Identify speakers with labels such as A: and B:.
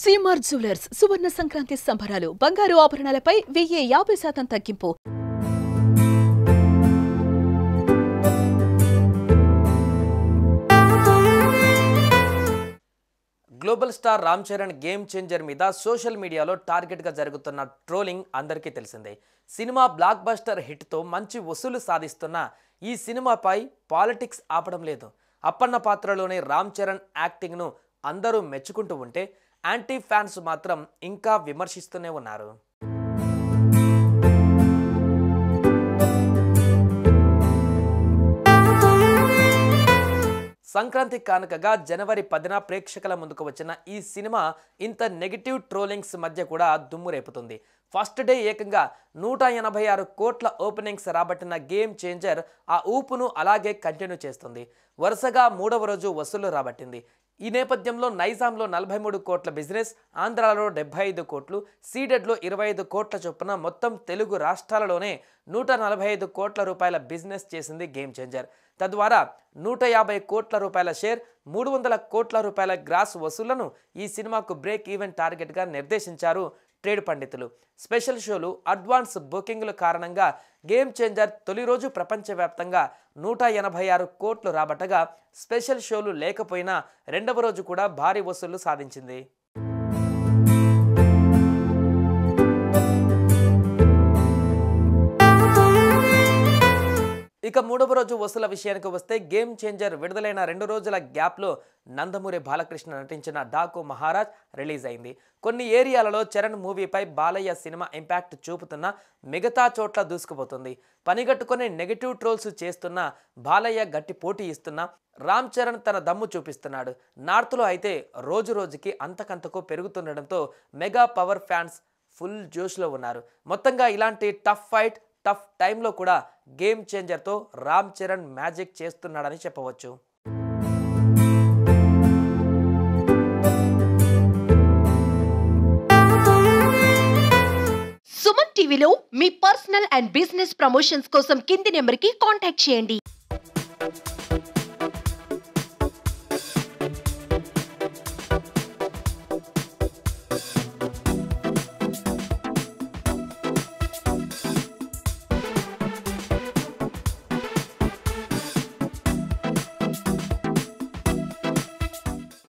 A: CMR jewellers సువర్ణ సంక్రాంతి సంబరాలు బంగారు ఆభరణాలపై 1050% తగ్గింపు.
B: Global star Ram Charan game changer మీద సోషల్ మీడియాలో టార్గెట్గా జరుగుతున్న ట్రోలింగ్ అందరికీ తెలిసిందే. సినిమా బ్లాక్ బస్టర్ హిట్తో మంచి వసూలు సాధిస్తున్న ఈ సినిమాపై పాలిటిక్స్ ఆపడం లేదు. అప్పన్న పాత్రలోని రామ్ చరణ్ యాక్టింగ్ను అందరూ మెచ్చుకుంటూ ఉంటే యాంటీ ఫ్యాన్స్ మాత్రం ఇంకా విమర్శిస్తూనే ఉన్నారు. సంక్రాంతి కానుకగా జనవరి 10న ప్రేక్షకుల ముందుకు వచ్చిన ఈ సినిమా ఇంత నెగిటివ్ ట్రోలింగ్స్ మధ్య కూడా దుమ్ము రేపుతుంది. ఫస్ట్ డే ఏకంగా 186 కోట్ల ఓపెనింగ్స్ రాబట్టిన గేమ్ చేంజర్ ఆ ఊపును అలాగే కంటిన్యూ చేస్తుంది. వరుసగా 3వ రోజు వసూలు రాబట్టింది. ఈ నేపథ్యంలో నైజాంలో 43 కోట్ల బిజినెస్, ఆంధ్రాలో 75 కోట్లు, సీడెడ్లో 25 కోట్ల చొప్పున మొత్తం తెలుగు రాష్ట్రాలలోనే 145 కోట్ల రూపాయల బిజినెస్ చేసింది గేమ్ చేంజర్. తద్వారా 150 కోట్ల రూపాయల షేర్, 300 కోట్ల రూపాయల గ్రాస్ వసూళ్లను ఈ సినిమాకు బ్రేక్ ఈవెన్ టార్గెట్గా నిర్దేశించారు ట్రేడ్ పండితులు. స్పెషల్ షోలు, అడ్వాన్స్ బుకింగ్ల కారణంగా గేమ్ చేంజర్ తొలి రోజు ప్రపంచవ్యాప్తంగా 186 కోట్లు రాబట్టగా, స్పెషల్ షోలు లేకపోయినా రెండవ రోజు కూడా భారీ వసూళ్లు సాధించింది. ఇక 3వ రోజు వసూల విషయానికి వస్తే గేమ్ చేంజర్ విడుదలైన 2 రోజుల గ్యాప్లో నందమూరి బాలకృష్ణ నటించిన డాకు మహారాజ్ రిలీజ్ అయింది. కొన్ని ఏరియాలలో చరణ్ మూవీపై బాలయ్య సినిమా ఇంపాక్ట్ చూపుతున్న మిగతా చోట్ల దూసుకుపోతుంది. పనిగట్టుకుని నెగిటివ్ ట్రోల్స్ చేస్తున్న బాలయ్య గట్టి పోటీ ఇస్తున్న రామ్ చరణ్ తన దమ్ము చూపిస్తున్నాడు. నార్త్లో అయితే రోజు రోజుకి అంతకంతకు పెరుగుతుండడంతో మెగా పవర్ ఫ్యాన్స్ ఫుల్ జోష్లో ఉన్నారు. మొత్తంగా ఇలాంటి టఫ్ ఫైట్, టఫ్ టైంలో కూడా గేమ్ చేంజర్తో రామ్ చరణ్ మ్యాజిక్ చేస్తున్నాడని చెప్పవచ్చు.
C: సుమన్ టీవీలో మీ పర్సనల్ అండ్ బిజినెస్ ప్రమోషన్స్ కోసం కింది నెంబర్కి కాంటాక్ట్ చేయండి.